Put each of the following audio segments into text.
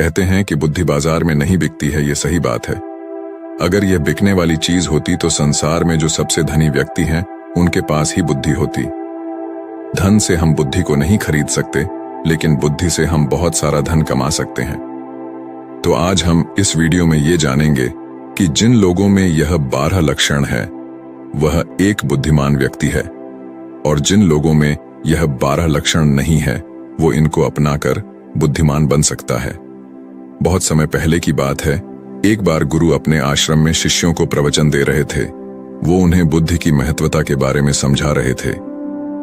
कहते हैं कि बुद्धि बाजार में नहीं बिकती है, ये सही बात है। अगर यह बिकने वाली चीज होती तो संसार में जो सबसे धनी व्यक्ति हैं उनके पास ही बुद्धि होती। धन से हम बुद्धि को नहीं खरीद सकते, लेकिन बुद्धि से हम बहुत सारा धन कमा सकते हैं। तो आज हम इस वीडियो में ये जानेंगे कि जिन लोगों में यह 12 लक्षण है वह एक बुद्धिमान व्यक्ति है, और जिन लोगों में यह 12 लक्षण नहीं है वो इनको अपनाकर बुद्धिमान बन सकता है। बहुत समय पहले की बात है, एक बार गुरु अपने आश्रम में शिष्यों को प्रवचन दे रहे थे। वो उन्हें बुद्धि की महत्वता के बारे में समझा रहे थे।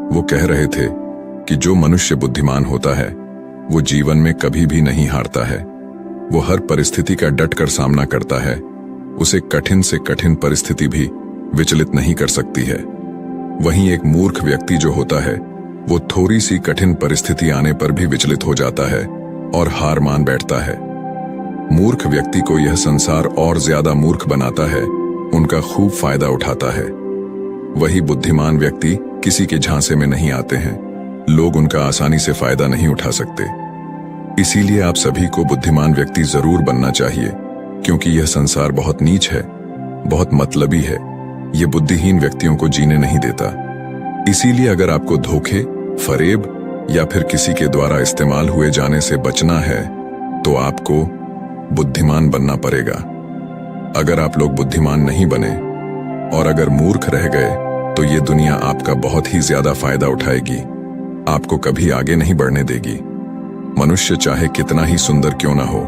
वो कह रहे थे कि जो मनुष्य बुद्धिमान होता है वो जीवन में कभी भी नहीं हारता है। वो हर परिस्थिति का डटकर सामना करता है। उसे कठिन से कठिन परिस्थिति भी विचलित नहीं कर सकती है। वहीं एक मूर्ख व्यक्ति जो होता है वो थोड़ी सी कठिन परिस्थिति आने पर भी विचलित हो जाता है और हार मान बैठता है। मूर्ख व्यक्ति को यह संसार और ज्यादा मूर्ख बनाता है, उनका खूब फायदा उठाता है। वही बुद्धिमान व्यक्ति किसी के झांसे में नहीं आते हैं, लोग उनका आसानी से फायदा नहीं उठा सकते। इसीलिए आप सभी को बुद्धिमान व्यक्ति जरूर बनना चाहिए, क्योंकि यह संसार बहुत नीच है, बहुत मतलबी है। ये बुद्धिहीन व्यक्तियों को जीने नहीं देता। इसीलिए अगर आपको धोखे, फरेब या फिर किसी के द्वारा इस्तेमाल हुए जाने से बचना है तो आपको बुद्धिमान बनना पड़ेगा। अगर आप लोग बुद्धिमान नहीं बने और अगर मूर्ख रह गए तो ये दुनिया आपका बहुत ही ज्यादा फायदा उठाएगी, आपको कभी आगे नहीं बढ़ने देगी। मनुष्य चाहे कितना ही सुंदर क्यों ना हो,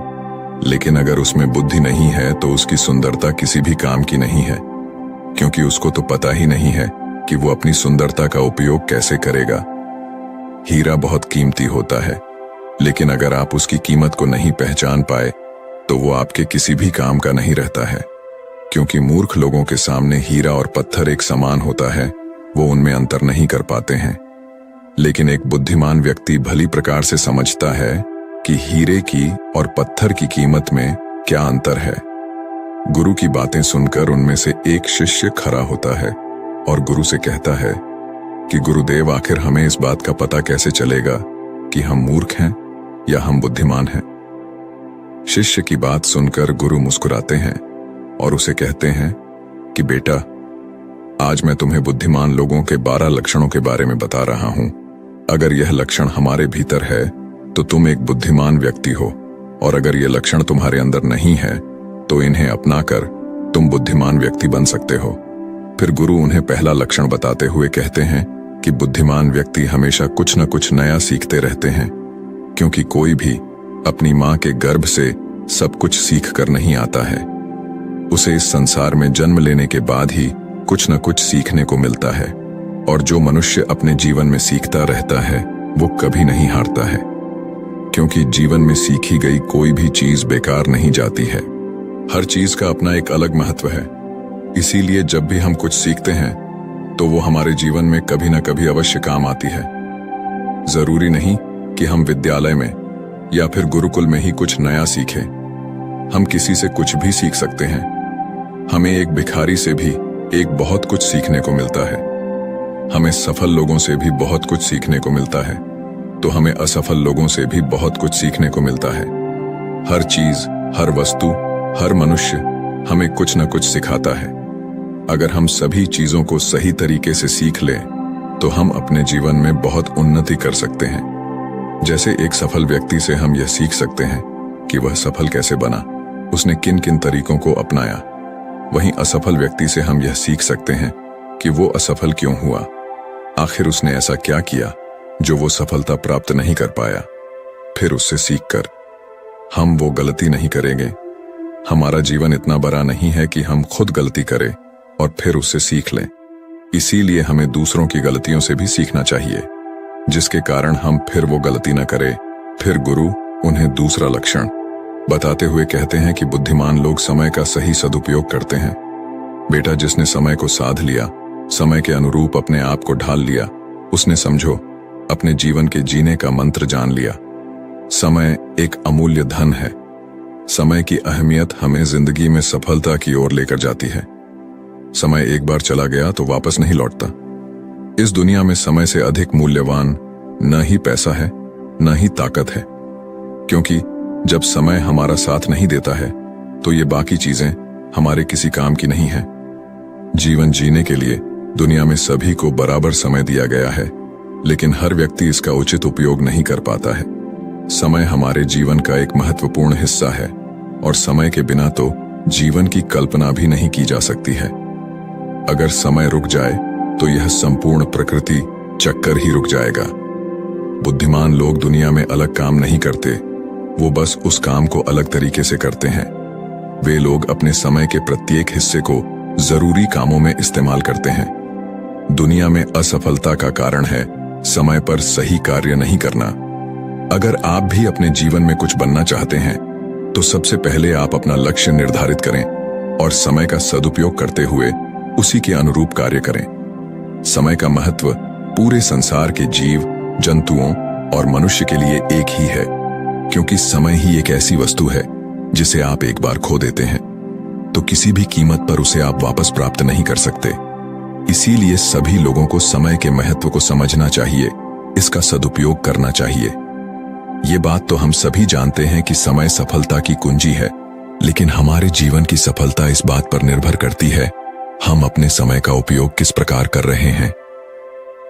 लेकिन अगर उसमें बुद्धि नहीं है तो उसकी सुंदरता किसी भी काम की नहीं है, क्योंकि उसको तो पता ही नहीं है कि वो अपनी सुंदरता का उपयोग कैसे करेगा। हीरा बहुत कीमती होता है, लेकिन अगर आप उसकी कीमत को नहीं पहचान पाए तो वो आपके किसी भी काम का नहीं रहता है। क्योंकि मूर्ख लोगों के सामने हीरा और पत्थर एक समान होता है, वो उनमें अंतर नहीं कर पाते हैं। लेकिन एक बुद्धिमान व्यक्ति भली प्रकार से समझता है कि हीरे की और पत्थर की कीमत में क्या अंतर है। गुरु की बातें सुनकर उनमें से एक शिष्य खड़ा होता है और गुरु से कहता है कि गुरुदेव, आखिर हमें इस बात का पता कैसे चलेगा कि हम मूर्ख हैं या हम बुद्धिमान हैं। शिष्य की बात सुनकर गुरु मुस्कुराते हैं और उसे कहते हैं कि बेटा, आज मैं तुम्हें बुद्धिमान लोगों के 12 लक्षणों के बारे में बता रहा हूं। अगर यह लक्षण हमारे भीतर है तो तुम एक बुद्धिमान व्यक्ति हो, और अगर यह लक्षण तुम्हारे अंदर नहीं है तो इन्हें अपनाकर तुम बुद्धिमान व्यक्ति बन सकते हो। फिर गुरु उन्हें पहला लक्षण बताते हुए कहते हैं कि बुद्धिमान व्यक्ति हमेशा कुछ न कुछ नया सीखते रहते हैं, क्योंकि कोई भी अपनी मां के गर्भ से सब कुछ सीख कर नहीं आता है। उसे इस संसार में जन्म लेने के बाद ही कुछ न कुछ सीखने को मिलता है, और जो मनुष्य अपने जीवन में सीखता रहता है वो कभी नहीं हारता है, क्योंकि जीवन में सीखी गई कोई भी चीज बेकार नहीं जाती है। हर चीज का अपना एक अलग महत्व है। इसीलिए जब भी हम कुछ सीखते हैं तो वो हमारे जीवन में कभी न कभी अवश्य काम आती है। जरूरी नहीं कि हम विद्यालय में या फिर गुरुकुल में ही कुछ नया सीखें। हम किसी से कुछ भी सीख सकते हैं। हमें एक भिखारी से भी एक बहुत कुछ सीखने को मिलता है। हमें सफल लोगों से भी बहुत कुछ सीखने को मिलता है, तो हमें असफल लोगों से भी बहुत कुछ सीखने को मिलता है। हर चीज, हर वस्तु, हर मनुष्य हमें कुछ न कुछ सिखाता है। अगर हम सभी चीजों को सही तरीके से सीख लें तो हम अपने जीवन में बहुत उन्नति कर सकते हैं। जैसे एक सफल व्यक्ति से हम यह सीख सकते हैं कि वह सफल कैसे बना, उसने किन किन तरीकों को अपनाया। वहीं असफल व्यक्ति से हम यह सीख सकते हैं कि वो असफल क्यों हुआ, आखिर उसने ऐसा क्या किया जो वो सफलता प्राप्त नहीं कर पाया। फिर उससे सीखकर हम वो गलती नहीं करेंगे। हमारा जीवन इतना बड़ा नहीं है कि हम खुद गलती करें और फिर उससे सीख लें। इसीलिए हमें दूसरों की गलतियों से भी सीखना चाहिए, जिसके कारण हम फिर वो गलती न करें। फिर गुरु उन्हें दूसरा लक्षण बताते हुए कहते हैं कि बुद्धिमान लोग समय का सही सदुपयोग करते हैं। बेटा, जिसने समय को साध लिया, समय के अनुरूप अपने आप को ढाल लिया, उसने समझो अपने जीवन के जीने का मंत्र जान लिया। समय एक अमूल्य धन है। समय की अहमियत हमें जिंदगी में सफलता की ओर लेकर जाती है। समय एक बार चला गया तो वापस नहीं लौटता। इस दुनिया में समय से अधिक मूल्यवान न ही पैसा है, न ही ताकत है, क्योंकि जब समय हमारा साथ नहीं देता है तो ये बाकी चीजें हमारे किसी काम की नहीं है। जीवन जीने के लिए दुनिया में सभी को बराबर समय दिया गया है, लेकिन हर व्यक्ति इसका उचित उपयोग नहीं कर पाता है। समय हमारे जीवन का एक महत्वपूर्ण हिस्सा है और समय के बिना तो जीवन की कल्पना भी नहीं की जा सकती है। अगर समय रुक जाए तो यह संपूर्ण प्रकृति चक्कर ही रुक जाएगा। बुद्धिमान लोग दुनिया में अलग काम नहीं करते, वो बस उस काम को अलग तरीके से करते हैं। वे लोग अपने समय के प्रत्येक हिस्से को जरूरी कामों में इस्तेमाल करते हैं। दुनिया में असफलता का कारण है समय पर सही कार्य नहीं करना। अगर आप भी अपने जीवन में कुछ बनना चाहते हैं तो सबसे पहले आप अपना लक्ष्य निर्धारित करें और समय का सदुपयोग करते हुए उसी के अनुरूप कार्य करें। समय का महत्व पूरे संसार के जीव, जंतुओं और मनुष्य के लिए एक ही है, क्योंकि समय ही एक ऐसी वस्तु है जिसे आप एक बार खो देते हैं तो किसी भी कीमत पर उसे आप वापस प्राप्त नहीं कर सकते। इसीलिए सभी लोगों को समय के महत्व को समझना चाहिए, इसका सदुपयोग करना चाहिए। ये बात तो हम सभी जानते हैं कि समय सफलता की कुंजी है, लेकिन हमारे जीवन की सफलता इस बात पर निर्भर करती है हम अपने समय का उपयोग किस प्रकार कर रहे हैं।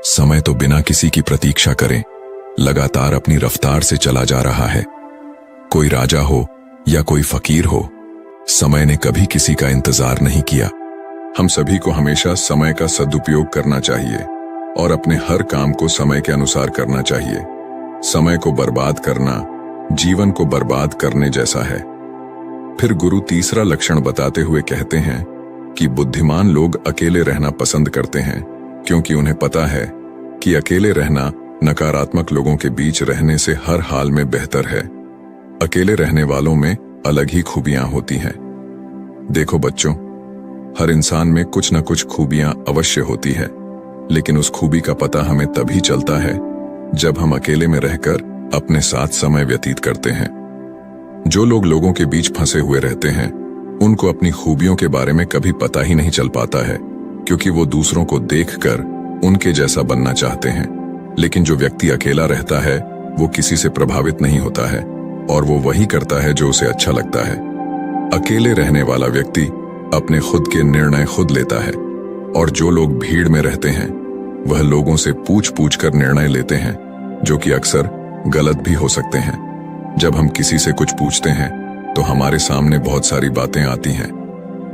समय तो बिना किसी की प्रतीक्षा करे लगातार अपनी रफ्तार से चला जा रहा है। कोई राजा हो या कोई फकीर हो, समय ने कभी किसी का इंतजार नहीं किया। हम सभी को हमेशा समय का सदुपयोग करना चाहिए और अपने हर काम को समय के अनुसार करना चाहिए। समय को बर्बाद करना जीवन को बर्बाद करने जैसा है। फिर गुरु तीसरा लक्षण बताते हुए कहते हैं कि बुद्धिमान लोग अकेले रहना पसंद करते हैं, क्योंकि उन्हें पता है कि अकेले रहना नकारात्मक लोगों के बीच रहने से हर हाल में बेहतर है। अकेले रहने वालों में अलग ही खूबियां होती हैं। देखो बच्चों, हर इंसान में कुछ न कुछ खूबियां अवश्य होती है, लेकिन उस खूबी का पता हमें तभी चलता है जब हम अकेले में रहकर अपने साथ समय व्यतीत करते हैं। जो लोग लोगों के बीच फंसे हुए रहते हैं उनको अपनी खूबियों के बारे में कभी पता ही नहीं चल पाता है, क्योंकि वो दूसरों को देखकर उनके जैसा बनना चाहते हैं। लेकिन जो व्यक्ति अकेला रहता है वो किसी से प्रभावित नहीं होता है और वो वही करता है जो उसे अच्छा लगता है। अकेले रहने वाला व्यक्ति अपने खुद के निर्णय खुद लेता है, और जो लोग भीड़ में रहते हैं वह लोगों से पूछ पूछ कर निर्णय लेते हैं, जो कि अक्सर गलत भी हो सकते हैं। जब हम किसी से कुछ पूछते हैं तो हमारे सामने बहुत सारी बातें आती हैं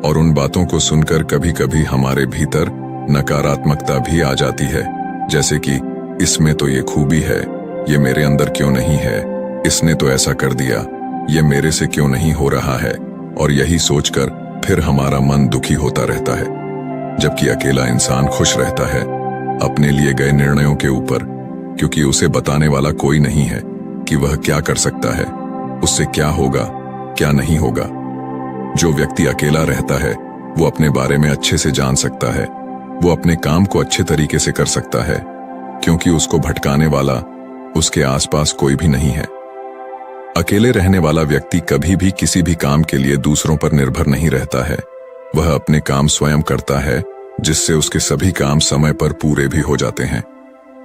और उन बातों को सुनकर कभी कभी हमारे भीतर नकारात्मकता भी आ जाती है, जैसे कि इसमें तो ये खूबी है, ये मेरे अंदर क्यों नहीं है, इसने तो ऐसा कर दिया, ये मेरे से क्यों नहीं हो रहा है। और यही सोचकर फिर हमारा मन दुखी होता रहता है। जबकि अकेला इंसान खुश रहता है अपने लिए गए निर्णयों के ऊपर, क्योंकि उसे बताने वाला कोई नहीं है कि वह क्या कर सकता है, उससे क्या होगा क्या नहीं होगा। जो व्यक्ति अकेला रहता है वो अपने बारे में अच्छे से जान सकता है, वो अपने काम को अच्छे तरीके से कर सकता है, क्योंकि उसको भटकाने वाला उसके आसपास कोई भी नहीं है। अकेले रहने वाला व्यक्ति कभी भी किसी भी काम के लिए दूसरों पर निर्भर नहीं रहता है। वह अपने काम स्वयं करता है, जिससे उसके सभी काम समय पर पूरे भी हो जाते हैं,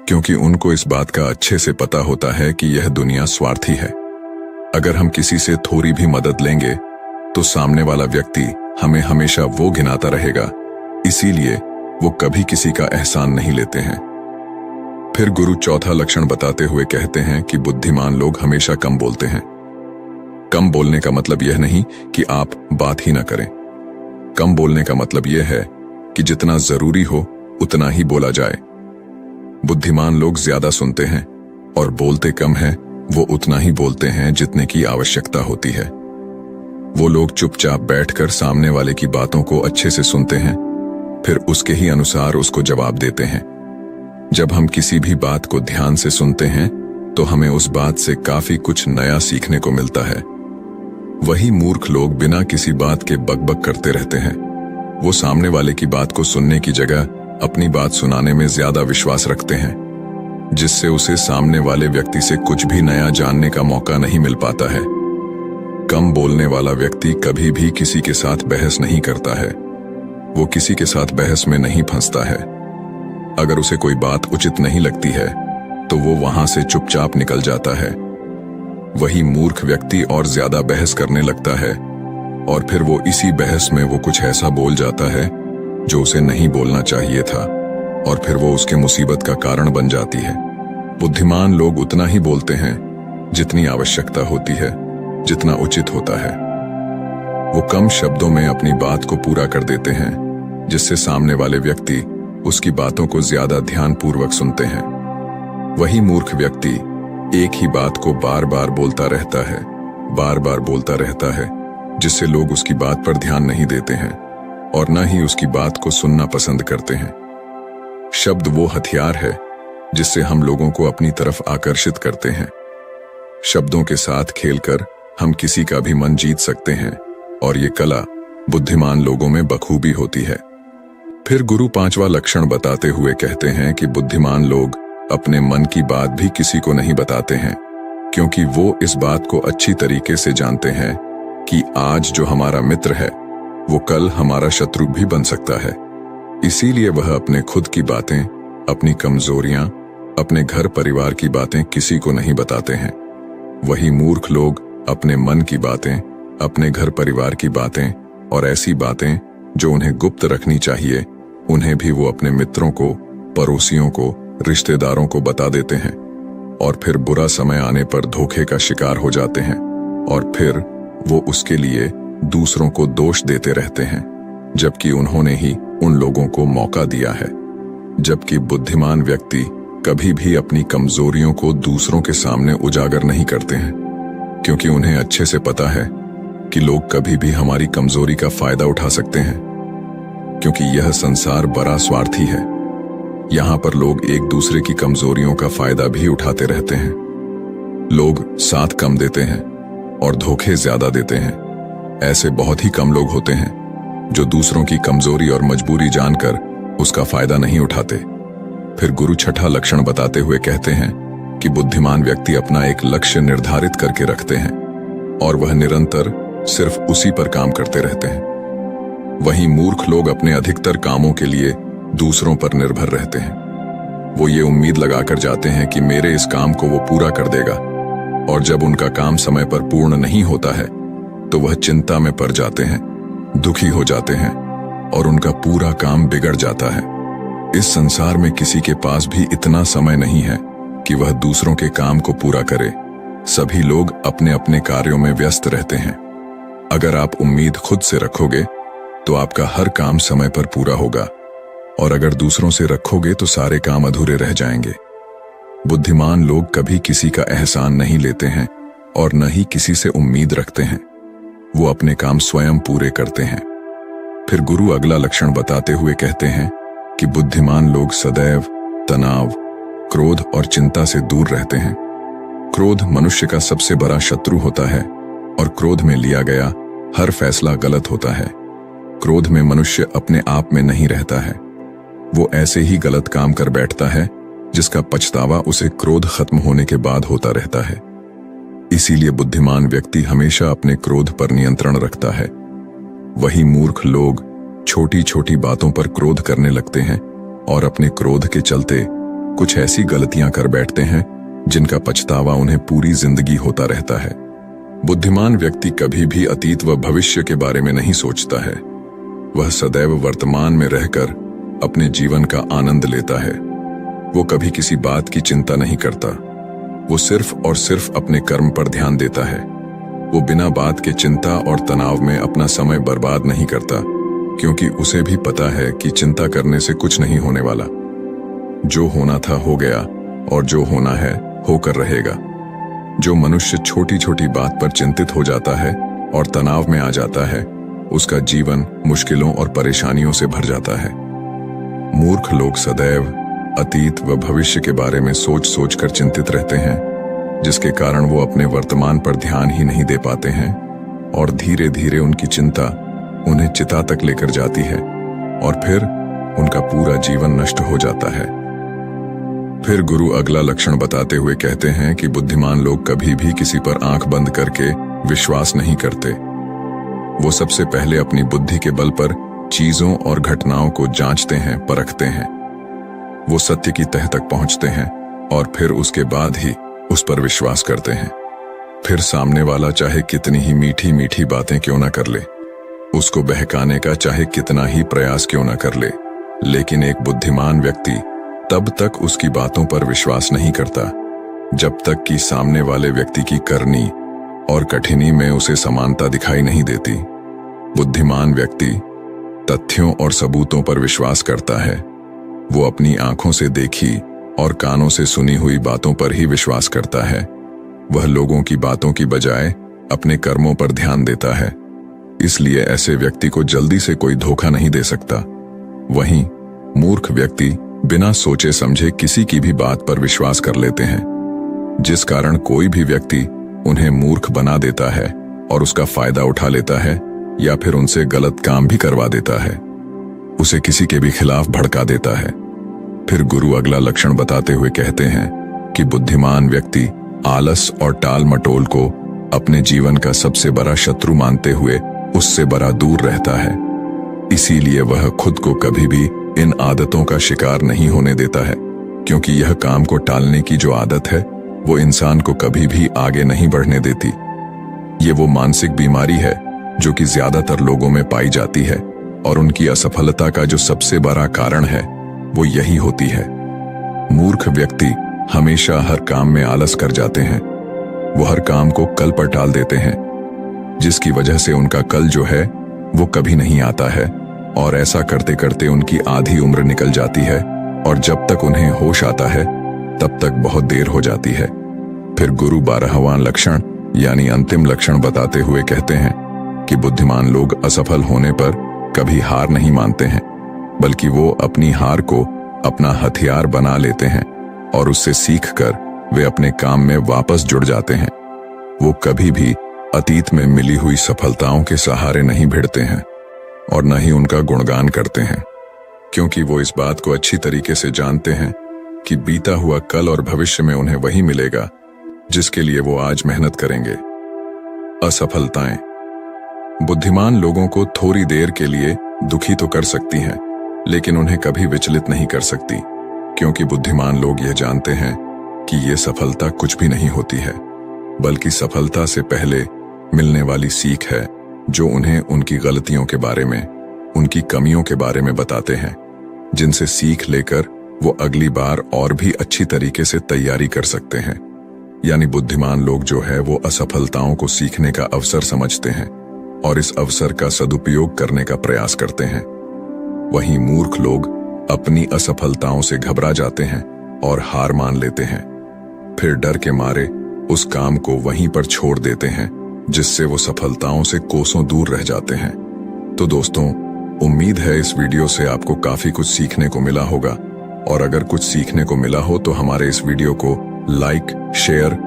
क्योंकि उनको इस बात का अच्छे से पता होता है कि यह दुनिया स्वार्थी है। अगर हम किसी से थोड़ी भी मदद लेंगे तो सामने वाला व्यक्ति हमें हमेशा वो गिनाता रहेगा, इसीलिए वो कभी किसी का एहसान नहीं लेते हैं। फिर गुरु चौथा लक्षण बताते हुए कहते हैं कि बुद्धिमान लोग हमेशा कम बोलते हैं। कम बोलने का मतलब यह नहीं कि आप बात ही ना करें। कम बोलने का मतलब यह है कि जितना जरूरी हो उतना ही बोला जाए। बुद्धिमान लोग ज्यादा सुनते हैं और बोलते कम हैं, वो उतना ही बोलते हैं जितने की आवश्यकता होती है। वो लोग चुपचाप बैठकर सामने वाले की बातों को अच्छे से सुनते हैं, फिर उसके ही अनुसार उसको जवाब देते हैं। जब हम किसी भी बात को ध्यान से सुनते हैं तो हमें उस बात से काफी कुछ नया सीखने को मिलता है। वही मूर्ख लोग बिना किसी बात के बकबक करते रहते हैं। वो सामने वाले की बात को सुनने की जगह अपनी बात सुनाने में ज्यादा विश्वास रखते हैं, जिससे उसे सामने वाले व्यक्ति से कुछ भी नया जानने का मौका नहीं मिल पाता है। कम बोलने वाला व्यक्ति कभी भी किसी के साथ बहस नहीं करता है। वो किसी के साथ बहस में नहीं फंसता है। अगर उसे कोई बात उचित नहीं लगती है तो वो वहां से चुपचाप निकल जाता है। वही मूर्ख व्यक्ति और ज्यादा बहस करने लगता है, और फिर वो इसी बहस में वो कुछ ऐसा बोल जाता है जो उसे नहीं बोलना चाहिए था, और फिर वो उसके मुसीबत का कारण बन जाती है। बुद्धिमान लोग उतना ही बोलते हैं जितनी आवश्यकता होती है, जितना उचित होता है। वो कम शब्दों में अपनी बात को पूरा कर देते हैं, जिससे सामने वाले व्यक्ति उसकी बातों को ज्यादा ध्यानपूर्वक सुनते हैं। वही मूर्ख व्यक्ति एक ही बात को बार बार बोलता रहता है, बार बार बोलता रहता है, जिससे लोग उसकी बात पर ध्यान नहीं देते हैं और न ही उसकी बात को सुनना पसंद करते हैं। शब्द वो हथियार है जिससे हम लोगों को अपनी तरफ आकर्षित करते हैं। शब्दों के साथ खेलकर हम किसी का भी मन जीत सकते हैं, और ये कला बुद्धिमान लोगों में बखूबी होती है। फिर गुरु पांचवा लक्षण बताते हुए कहते हैं कि बुद्धिमान लोग अपने मन की बात भी किसी को नहीं बताते हैं, क्योंकि वो इस बात को अच्छी तरीके से जानते हैं कि आज जो हमारा मित्र है वो कल हमारा शत्रु भी बन सकता है। इसीलिए वह अपने खुद की बातें, अपनी कमजोरियां, अपने घर परिवार की बातें किसी को नहीं बताते हैं। वही मूर्ख लोग अपने मन की बातें, अपने घर परिवार की बातें और ऐसी बातें जो उन्हें गुप्त रखनी चाहिए, उन्हें भी वो अपने मित्रों को, पड़ोसियों को, रिश्तेदारों को बता देते हैं, और फिर बुरा समय आने पर धोखे का शिकार हो जाते हैं, और फिर वो उसके लिए दूसरों को दोष देते रहते हैं, जबकि उन्होंने ही उन लोगों को मौका दिया है। जबकि बुद्धिमान व्यक्ति कभी भी अपनी कमजोरियों को दूसरों के सामने उजागर नहीं करते हैं, क्योंकि उन्हें अच्छे से पता है कि लोग कभी भी हमारी कमजोरी का फायदा उठा सकते हैं, क्योंकि यह संसार बड़ा स्वार्थी है। यहाँ पर लोग एक दूसरे की कमजोरियों का फायदा भी उठाते रहते हैं। लोग साथ कम देते हैं और धोखे ज्यादा देते हैं। ऐसे बहुत ही कम लोग होते हैं जो दूसरों की कमजोरी और मजबूरी जानकर उसका फायदा नहीं उठाते। फिर गुरु छठा लक्षण बताते हुए कहते हैं कि बुद्धिमान व्यक्ति अपना एक लक्ष्य निर्धारित करके रखते हैं, और वह निरंतर सिर्फ उसी पर काम करते रहते हैं। वहीं मूर्ख लोग अपने अधिकतर कामों के लिए दूसरों पर निर्भर रहते हैं। वो ये उम्मीद लगाकर जाते हैं कि मेरे इस काम को वो पूरा कर देगा, और जब उनका काम समय पर पूर्ण नहीं होता है तो वह चिंता में पड़ जाते हैं, दुखी हो जाते हैं, और उनका पूरा काम बिगड़ जाता है। इस संसार में किसी के पास भी इतना समय नहीं है कि वह दूसरों के काम को पूरा करे। सभी लोग अपने अपने कार्यों में व्यस्त रहते हैं। अगर आप उम्मीद खुद से रखोगे तो आपका हर काम समय पर पूरा होगा, और अगर दूसरों से रखोगे तो सारे काम अधूरे रह जाएंगे। बुद्धिमान लोग कभी किसी का एहसान नहीं लेते हैं और न ही किसी से उम्मीद रखते हैं। वो अपने काम स्वयं पूरे करते हैं। फिर गुरु अगला लक्षण बताते हुए कहते हैं कि बुद्धिमान लोग सदैव तनाव, क्रोध और चिंता से दूर रहते हैं। क्रोध मनुष्य का सबसे बड़ा शत्रु होता है, और क्रोध में लिया गया हर फैसला गलत होता है। क्रोध में मनुष्य अपने आप में नहीं रहता है। वो ऐसे ही गलत काम कर बैठता है जिसका पछतावा उसे क्रोध खत्म होने के बाद होता रहता है। इसीलिए बुद्धिमान व्यक्ति हमेशा अपने क्रोध पर नियंत्रण रखता है। वही मूर्ख लोग छोटी छोटी बातों पर क्रोध करने लगते हैं, और अपने क्रोध के चलते कुछ ऐसी गलतियां कर बैठते हैं जिनका पछतावा उन्हें पूरी जिंदगी होता रहता है। बुद्धिमान व्यक्ति कभी भी अतीत व भविष्य के बारे में नहीं सोचता है। वह सदैव वर्तमान में रहकर अपने जीवन का आनंद लेता है। वो कभी किसी बात की चिंता नहीं करता। वो सिर्फ और सिर्फ अपने कर्म पर ध्यान देता है। वो बिना बात के चिंता और तनाव में अपना समय बर्बाद नहीं करता, क्योंकि उसे भी पता है कि चिंता करने से कुछ नहीं होने वाला। जो होना था हो गया, और जो होना है होकर रहेगा। जो मनुष्य छोटी छोटी बात पर चिंतित हो जाता है और तनाव में आ जाता है, उसका जीवन मुश्किलों और परेशानियों से भर जाता है। मूर्ख लोग सदैव अतीत व भविष्य के बारे में सोच सोच कर चिंतित रहते हैं, जिसके कारण वो अपने वर्तमान पर ध्यान ही नहीं दे पाते हैं, और धीरे धीरे उनकी चिंता उन्हें चिता तक लेकर जाती है, और फिर उनका पूरा जीवन नष्ट हो जाता है। फिर गुरु अगला लक्षण बताते हुए कहते हैं कि बुद्धिमान लोग कभी भी किसी पर आंख बंद करके विश्वास नहीं करते। वो सबसे पहले अपनी बुद्धि के बल पर चीजों और घटनाओं को जांचते हैं, परखते हैं। वो सत्य की तह तक पहुंचते हैं और फिर उसके बाद ही उस पर विश्वास करते हैं। फिर सामने वाला चाहे कितनी ही मीठी मीठी बातें क्यों ना कर ले, उसको बहकाने का चाहे कितना ही प्रयास क्यों ना कर ले, लेकिन एक बुद्धिमान व्यक्ति तब तक उसकी बातों पर विश्वास नहीं करता जब तक कि सामने वाले व्यक्ति की करनी और कठिनी में उसे समानता दिखाई नहीं देती। बुद्धिमान व्यक्ति तथ्यों और सबूतों पर विश्वास करता है। वो अपनी आंखों से देखी और कानों से सुनी हुई बातों पर ही विश्वास करता है। वह लोगों की बातों की बजाय अपने कर्मों पर ध्यान देता है। इसलिए ऐसे व्यक्ति को जल्दी से कोई धोखा नहीं दे सकता। वहीं मूर्ख व्यक्ति बिना सोचे समझे किसी की भी बात पर विश्वास कर लेते हैं, जिस कारण कोई भी व्यक्ति उन्हें मूर्ख बना देता है और उसका फायदा उठा लेता है या फिर उनसे गलत काम भी करवा देता है, उसे किसी के भी खिलाफ भड़का देता है। फिर गुरु अगला लक्षण बताते हुए कहते हैं कि बुद्धिमान व्यक्ति आलस और टाल मटोल को अपने जीवन का सबसे बड़ा शत्रु मानते हुए उससे बड़ा दूर रहता है। इसीलिए वह खुद को कभी भी इन आदतों का शिकार नहीं होने देता है, क्योंकि यह काम को टालने की जो आदत है वो इंसान को कभी भी आगे नहीं बढ़ने देती। ये वो मानसिक बीमारी है जो कि ज्यादातर लोगों में पाई जाती है और उनकी असफलता का जो सबसे बड़ा कारण है वो यही होती है। मूर्ख व्यक्ति हमेशा हर काम में आलस कर जाते हैं। वो हर काम को कल पर टाल देते हैं, जिसकी वजह से उनका कल जो है वो कभी नहीं आता है और ऐसा करते करते उनकी आधी उम्र निकल जाती है और जब तक उन्हें होश आता है तब तक बहुत देर हो जाती है। फिर गुरु 12वां लक्षण यानी अंतिम लक्षण बताते हुए कहते हैं कि बुद्धिमान लोग असफल होने पर कभी हार नहीं मानते हैं, बल्कि वो अपनी हार को अपना हथियार बना लेते हैं और उससे सीखकर वे अपने काम में वापस जुड़ जाते हैं। वो कभी भी अतीत में मिली हुई सफलताओं के सहारे नहीं भिड़ते हैं और न ही उनका गुणगान करते हैं, क्योंकि वो इस बात को अच्छी तरीके से जानते हैं कि बीता हुआ कल और भविष्य में उन्हें वही मिलेगा जिसके लिए वो आज मेहनत करेंगे। असफलताएं बुद्धिमान लोगों को थोड़ी देर के लिए दुखी तो कर सकती हैं, लेकिन उन्हें कभी विचलित नहीं कर सकती, क्योंकि बुद्धिमान लोग यह जानते हैं कि ये सफलता कुछ भी नहीं होती है, बल्कि सफलता से पहले मिलने वाली सीख है जो उन्हें उनकी गलतियों के बारे में, उनकी कमियों के बारे में बताते हैं, जिनसे सीख लेकर वो अगली बार और भी अच्छी तरीके से तैयारी कर सकते हैं। यानी बुद्धिमान लोग जो है वो असफलताओं को सीखने का अवसर समझते हैं और इस अवसर का सदुपयोग करने का प्रयास करते हैं। वहीं मूर्ख लोग अपनी असफलताओं से घबरा जाते हैं और हार मान लेते हैं, फिर डर के मारे उस काम को वहीं पर छोड़ देते हैं, जिससे वो सफलताओं से कोसों दूर रह जाते हैं। तो दोस्तों, उम्मीद है इस वीडियो से आपको काफी कुछ सीखने को मिला होगा, और अगर कुछ सीखने को मिला हो तो हमारे इस वीडियो को लाइक, शेयर